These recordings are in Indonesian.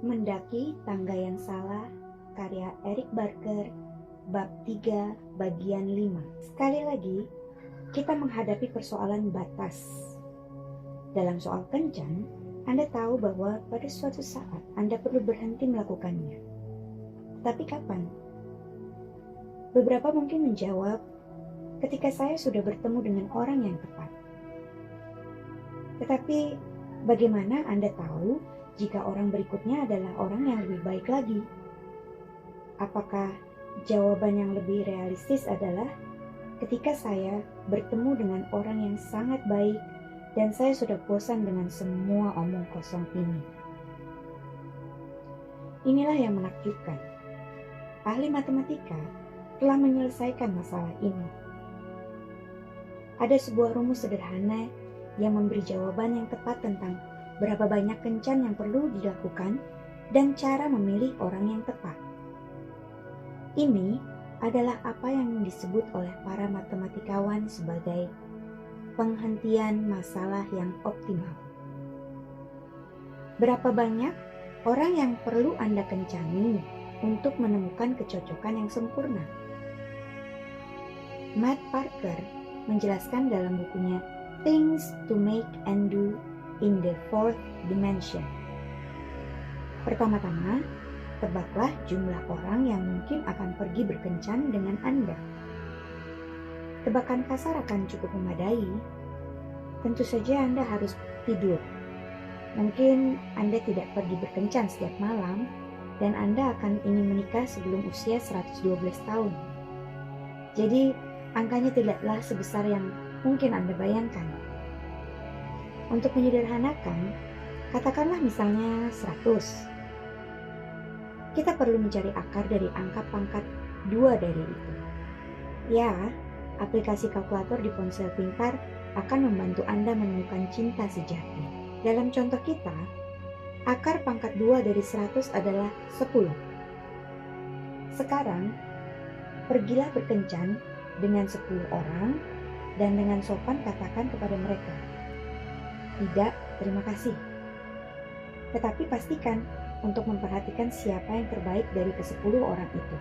Mendaki Tangga yang Salah, karya Eric Barker, bab 3, bagian 5. Sekali lagi, kita menghadapi persoalan batas. Dalam soal kencan, Anda tahu bahwa pada suatu saat Anda perlu berhenti melakukannya. Tapi kapan? Beberapa mungkin menjawab, ketika saya sudah bertemu dengan orang yang tepat. Tetapi, bagaimana Anda tahu jika orang berikutnya adalah orang yang lebih baik lagi? Apakah jawaban yang lebih realistis adalah ketika saya bertemu dengan orang yang sangat baik dan saya sudah bosan dengan semua omong kosong ini? Inilah yang menakjubkan. Ahli matematika telah menyelesaikan masalah ini. Ada sebuah rumus sederhana yang memberi jawaban yang tepat tentang berapa banyak kencan yang perlu dilakukan dan cara memilih orang yang tepat. Ini adalah apa yang disebut oleh para matematikawan sebagai penghentian masalah yang optimal. Berapa banyak orang yang perlu Anda kencani untuk menemukan kecocokan yang sempurna? Matt Parker menjelaskan dalam bukunya Things to Make and Do in the Fourth Dimension. Pertama-tama, tebaklah jumlah orang yang mungkin akan pergi berkencan dengan Anda. Tebakan kasar akan cukup memadai. Tentu saja Anda harus tidur. Mungkin Anda tidak pergi berkencan setiap malam, dan Anda akan ingin menikah sebelum usia 112 tahun. Jadi, angkanya tidaklah sebesar yang mungkin Anda bayangkan. Untuk menyederhanakan, katakanlah misalnya 100. Kita perlu mencari akar dari angka pangkat 2 dari itu. Ya, aplikasi kalkulator di ponsel pintar akan membantu Anda menemukan cinta sejati. Dalam contoh kita, akar pangkat 2 dari 100 adalah 10. Sekarang, pergilah berkencan dengan 10 orang dan dengan sopan katakan kepada mereka, "Tidak, terima kasih." Tetapi pastikan untuk memperhatikan siapa yang terbaik dari ke-10 orang itu.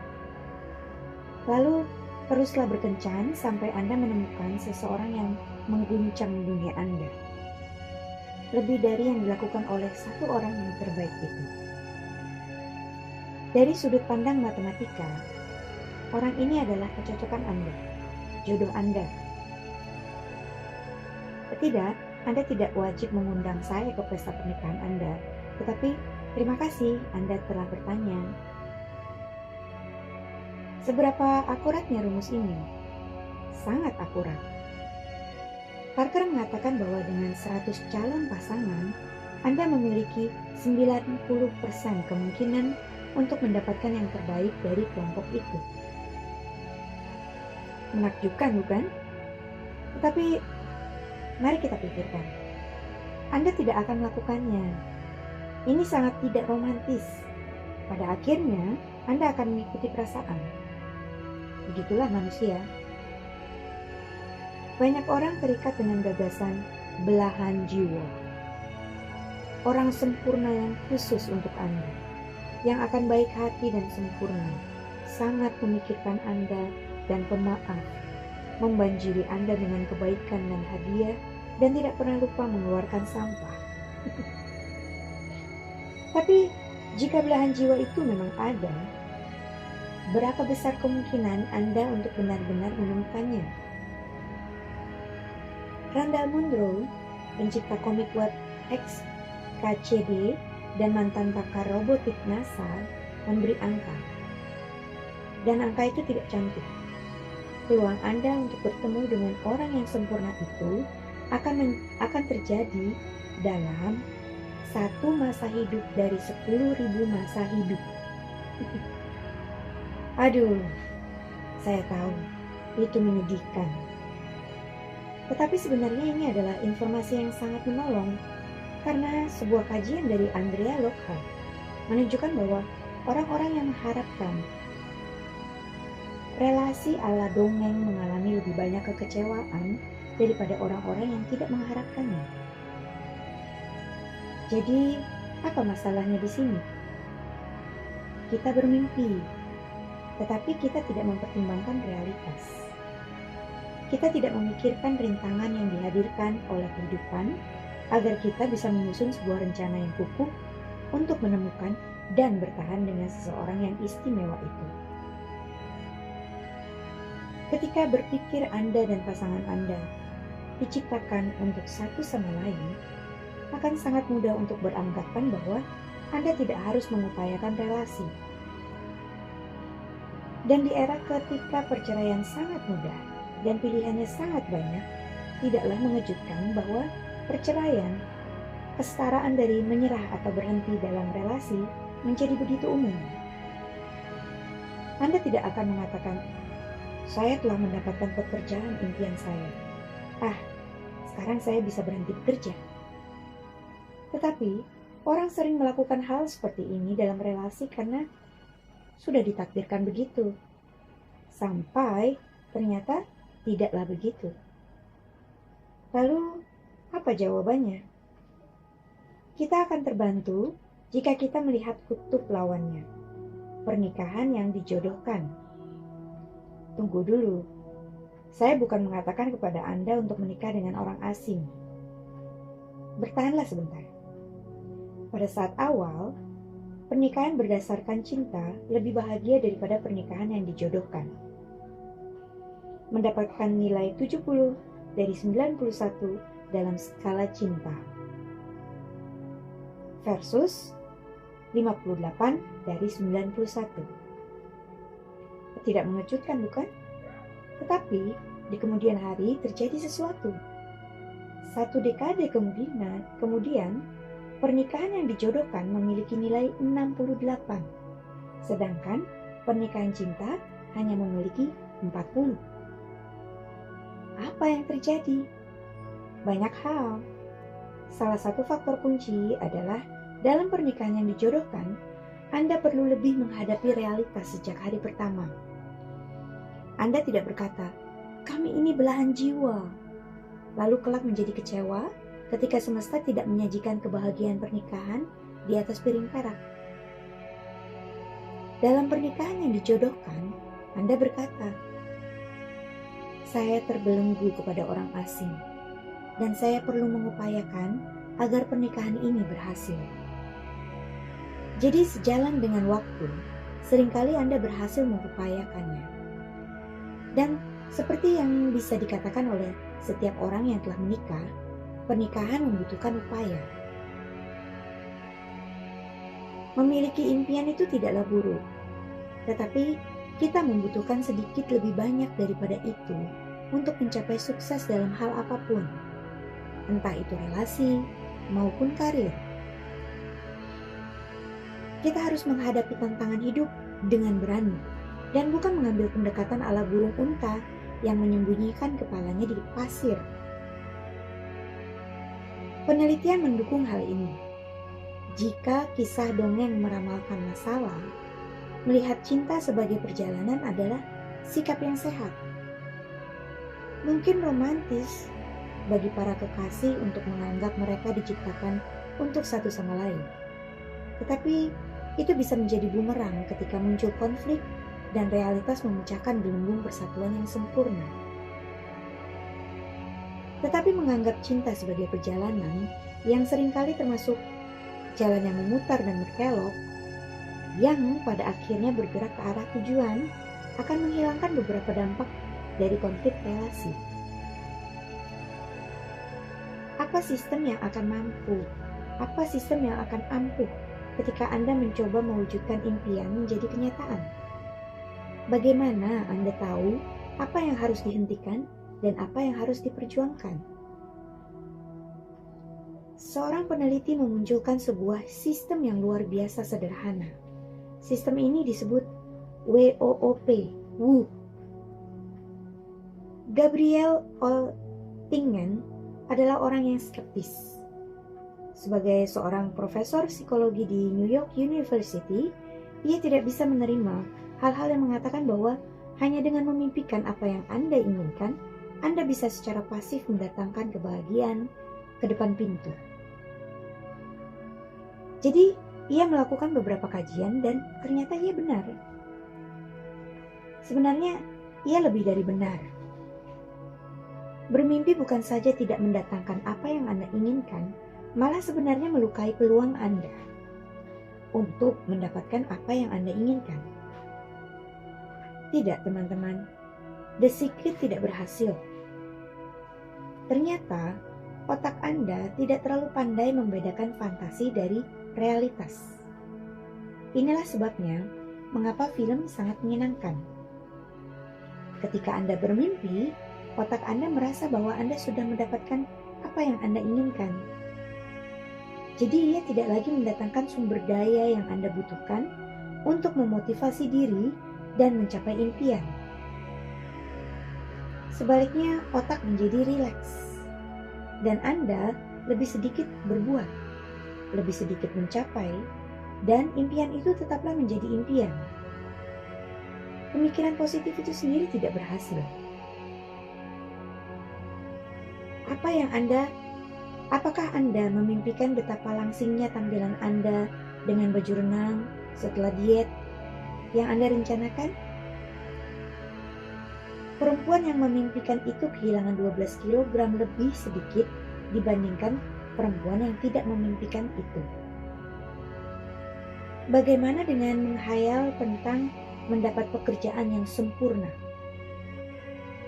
Lalu, teruslah berkencan sampai Anda menemukan seseorang yang mengguncang dunia Anda. Lebih dari yang dilakukan oleh satu orang yang terbaik itu. Dari sudut pandang matematika, orang ini adalah kecocokan Anda, jodoh Anda. Tidak, Anda tidak wajib mengundang saya ke pesta pernikahan Anda, tetapi terima kasih Anda telah bertanya. Seberapa akuratnya rumus ini? Sangat akurat. Parker mengatakan bahwa dengan 100 calon pasangan, Anda memiliki 90% kemungkinan untuk mendapatkan yang terbaik dari kelompok itu. Menakjubkan, bukan? Tetapi, mari kita pikirkan. Anda tidak akan melakukannya. Ini sangat tidak romantis. Pada akhirnya, Anda akan mengikuti perasaan. Begitulah manusia. Banyak orang terikat dengan gagasan belahan jiwa. Orang sempurna yang khusus untuk Anda, yang akan baik hati dan sempurna, sangat memikirkan Anda dan pemaaf, membanjiri Anda dengan kebaikan dan hadiah, dan tidak pernah lupa mengeluarkan sampah. Tapi, jika belahan jiwa itu memang ada, berapa besar kemungkinan Anda untuk benar-benar menemukannya? Randall Munroe, pencipta komik web XKCD dan mantan pakar robotik NASA, memberi angka. Dan angka itu tidak cantik. Peluang Anda untuk bertemu dengan orang yang sempurna itu akan terjadi dalam 1 masa hidup dari 10.000 masa hidup. Aduh, saya tahu, itu menyedihkan. Tetapi sebenarnya ini adalah informasi yang sangat menolong, karena sebuah kajian dari Andrea Lockhart menunjukkan bahwa orang-orang yang mengharapkan relasi ala dongeng mengalami lebih banyak kekecewaan daripada orang-orang yang tidak mengharapkannya. Jadi, apa masalahnya di sini? kita bermimpi, tetapi kita tidak mempertimbangkan realitas. Kita tidak memikirkan rintangan yang dihadirkan oleh kehidupan agar kita bisa menyusun sebuah rencana yang kukuh untuk menemukan dan bertahan dengan seseorang yang istimewa itu. Ketika berpikir Anda dan pasangan Anda diciptakan untuk satu sama lain, akan sangat mudah untuk beranggapan bahwa Anda tidak harus mengupayakan relasi. Dan di era ketika perceraian sangat mudah dan pilihannya sangat banyak, tidaklah mengejutkan bahwa perceraian, kesetaraan dari menyerah atau berhenti dalam relasi menjadi begitu umum. Anda tidak akan mengatakan, "Saya telah mendapatkan pekerjaan impian saya. Sekarang saya bisa berhenti bekerja." Tetapi, orang sering melakukan hal seperti ini dalam relasi karena sudah ditakdirkan begitu. Sampai ternyata tidaklah begitu. Lalu, apa jawabannya? Kita akan terbantu jika kita melihat kutub lawannya, pernikahan yang dijodohkan. Tunggu dulu, saya bukan mengatakan kepada Anda untuk menikah dengan orang asing. Bertahanlah sebentar. Pada saat awal, pernikahan berdasarkan cinta lebih bahagia daripada pernikahan yang dijodohkan. Mendapatkan nilai 70 dari 91 dalam skala cinta. Versus 58 dari 91. Tidak mengejutkan, bukan? Tetapi di kemudian hari terjadi sesuatu. 1 dekade kemudian pernikahan yang dijodohkan memiliki nilai 68, sedangkan pernikahan cinta hanya memiliki 40. Apa yang terjadi? Banyak hal. Salah satu faktor kunci adalah dalam pernikahan yang dijodohkan, Anda perlu lebih menghadapi realitas sejak hari pertama. Anda tidak berkata, "Kami ini belahan jiwa," lalu kelak menjadi kecewa ketika semesta tidak menyajikan kebahagiaan pernikahan di atas piring perak. Dalam pernikahan yang dijodohkan, Anda berkata, "Saya terbelenggu kepada orang asing, dan saya perlu mengupayakan agar pernikahan ini berhasil." Jadi sejalan dengan waktu, seringkali Anda berhasil mengupayakannya. Dan seperti yang bisa dikatakan oleh setiap orang yang telah menikah, pernikahan membutuhkan upaya. Memiliki impian itu tidaklah buruk, tetapi kita membutuhkan sedikit lebih banyak daripada itu untuk mencapai sukses dalam hal apapun, entah itu relasi maupun karir. Kita harus menghadapi tantangan hidup dengan berani dan bukan mengambil pendekatan ala burung unta yang menyembunyikan kepalanya di pasir. Penelitian mendukung hal ini. Jika kisah dongeng meramalkan masalah, melihat cinta sebagai perjalanan adalah sikap yang sehat. Mungkin romantis bagi para kekasih untuk menganggap mereka diciptakan untuk satu sama lain. Tetapi itu bisa menjadi bumerang ketika muncul konflik dan realitas memecahkan gelembung persatuan yang sempurna. Tetapi menganggap cinta sebagai perjalanan yang seringkali termasuk jalan yang memutar dan berkelok, yang pada akhirnya bergerak ke arah tujuan, akan menghilangkan beberapa dampak dari konflik relasi. Apa sistem yang akan mampu? Apa sistem yang akan ampuh ketika Anda mencoba mewujudkan impian menjadi kenyataan? Bagaimana Anda tahu apa yang harus dihentikan dan apa yang harus diperjuangkan? Seorang peneliti memunculkan sebuah sistem yang luar biasa sederhana. Sistem ini disebut WOOP, WOOP. Gabriel Oettingen adalah orang yang skeptis. Sebagai seorang profesor psikologi di New York University, ia tidak bisa menerima hal-hal yang mengatakan bahwa hanya dengan memimpikan apa yang Anda inginkan, Anda bisa secara pasif mendatangkan kebahagiaan ke depan pintu. Jadi, Ia melakukan beberapa kajian dan ternyata ia benar. Sebenarnya, ia lebih dari benar. Bermimpi bukan saja tidak mendatangkan apa yang Anda inginkan, malah sebenarnya melukai peluang Anda untuk mendapatkan apa yang Anda inginkan. Tidak, teman-teman. The Secret tidak berhasil. Ternyata, otak Anda tidak terlalu pandai membedakan fantasi dari realitas. Inilah sebabnya mengapa film sangat menyenangkan. Ketika Anda bermimpi, otak Anda merasa bahwa Anda sudah mendapatkan apa yang Anda inginkan. Jadi ia tidak lagi mendatangkan sumber daya yang Anda butuhkan untuk memotivasi diri dan mencapai impian. Sebaliknya, otak menjadi rileks dan Anda lebih sedikit berbuat, lebih sedikit mencapai, dan impian itu tetaplah menjadi impian. Pemikiran positif itu sendiri tidak berhasil. Apakah Anda memimpikan betapa langsingnya tampilan Anda dengan baju renang setelah diet yang Anda rencanakan? Perempuan yang memimpikan itu kehilangan 12 kg lebih sedikit dibandingkan perempuan yang tidak memimpikan itu. Bagaimana dengan menghayal tentang mendapat pekerjaan yang sempurna?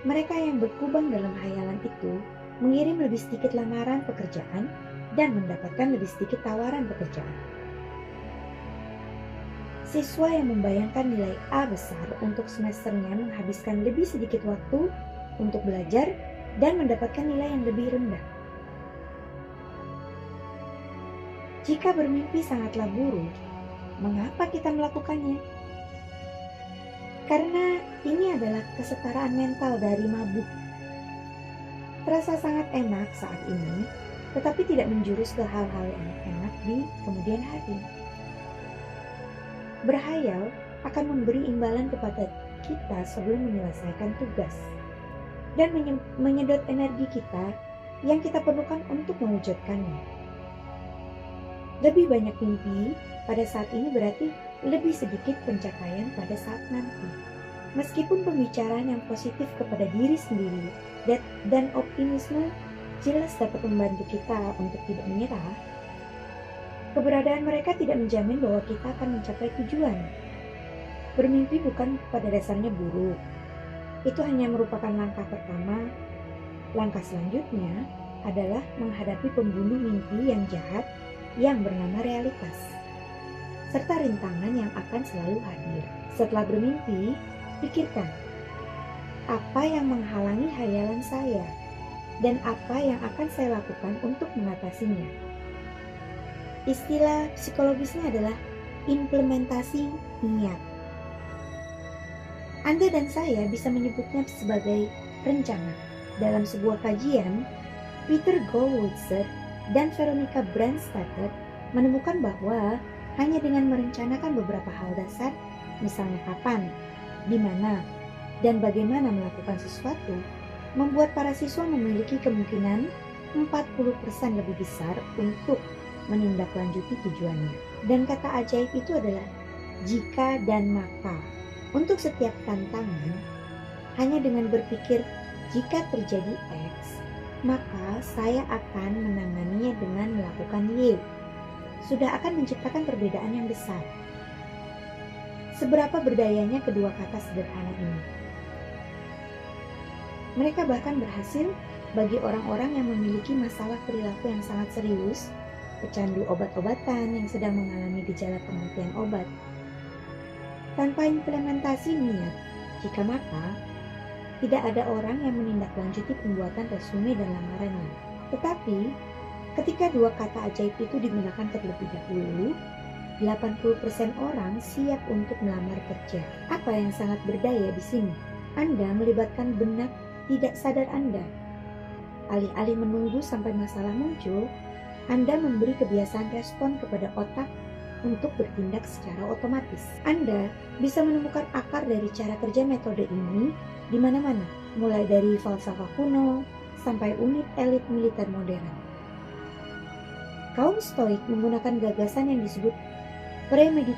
Mereka yang berkubang dalam hayalan itu mengirim lebih sedikit lamaran pekerjaan dan mendapatkan lebih sedikit tawaran pekerjaan. Siswa yang membayangkan nilai A besar untuk semesternya menghabiskan lebih sedikit waktu untuk belajar dan mendapatkan nilai yang lebih rendah. Jika bermimpi sangatlah buruk, mengapa kita melakukannya? Karena ini adalah kesetaraan mental dari mabuk. Terasa sangat enak saat ini, tetapi tidak menjurus ke hal-hal yang enak di kemudian hari. Berhayal akan memberi imbalan kepada kita sebelum menyelesaikan tugas dan menyedot energi kita yang kita perlukan untuk mewujudkannya. Lebih banyak mimpi pada saat ini berarti lebih sedikit pencapaian pada saat nanti. Meskipun pembicaraan yang positif kepada diri sendiri dan optimisme jelas dapat membantu kita untuk tidak menyerah, keberadaan mereka tidak menjamin bahwa kita akan mencapai tujuan. Bermimpi bukan pada dasarnya buruk. Itu hanya merupakan langkah pertama. Langkah selanjutnya adalah menghadapi pembunuh mimpi yang jahat yang bernama realitas, serta rintangan yang akan selalu hadir. Setelah bermimpi, pikirkan, apa yang menghalangi hayalan saya dan apa yang akan saya lakukan untuk mengatasinya. Istilah psikologisnya adalah implementasi niat. Anda dan saya bisa menyebutnya sebagai rencana. Dalam sebuah kajian, Peter Goldwasser dan Veronica Brandstadter menemukan bahwa hanya dengan merencanakan beberapa hal dasar, misalnya kapan, di mana, dan bagaimana melakukan sesuatu, membuat para siswa memiliki kemungkinan 40% lebih besar untuk menindaklanjuti tujuannya. Dan kata ajaib itu adalah jika dan maka. Untuk setiap tantangan, hanya dengan berpikir jika terjadi X, maka saya akan menanganinya dengan melakukan Y. Sudah akan menciptakan perbedaan yang besar. Seberapa berdayanya kedua kata sederhana ini? Mereka bahkan berhasil bagi orang-orang yang memiliki masalah perilaku yang sangat serius, pecandu obat-obatan yang sedang mengalami gejala pengertian obat. Tanpa implementasi niat, jika maka, tidak ada orang yang menindaklanjuti pembuatan resume dan lamarannya. Tetapi, ketika dua kata ajaib itu digunakan terlebih dahulu, 80% orang siap untuk melamar kerja. Apa yang sangat berdaya di sini? Anda melibatkan benak tidak sadar Anda. Alih-alih menunggu sampai masalah muncul, Anda memberi kebiasaan respon kepada otak untuk bertindak secara otomatis. Anda bisa menemukan akar dari cara kerja metode ini di mana-mana, mulai dari falsafah kuno sampai unit elit militer modern. Kaum Stoik menggunakan gagasan yang disebut Premeditasi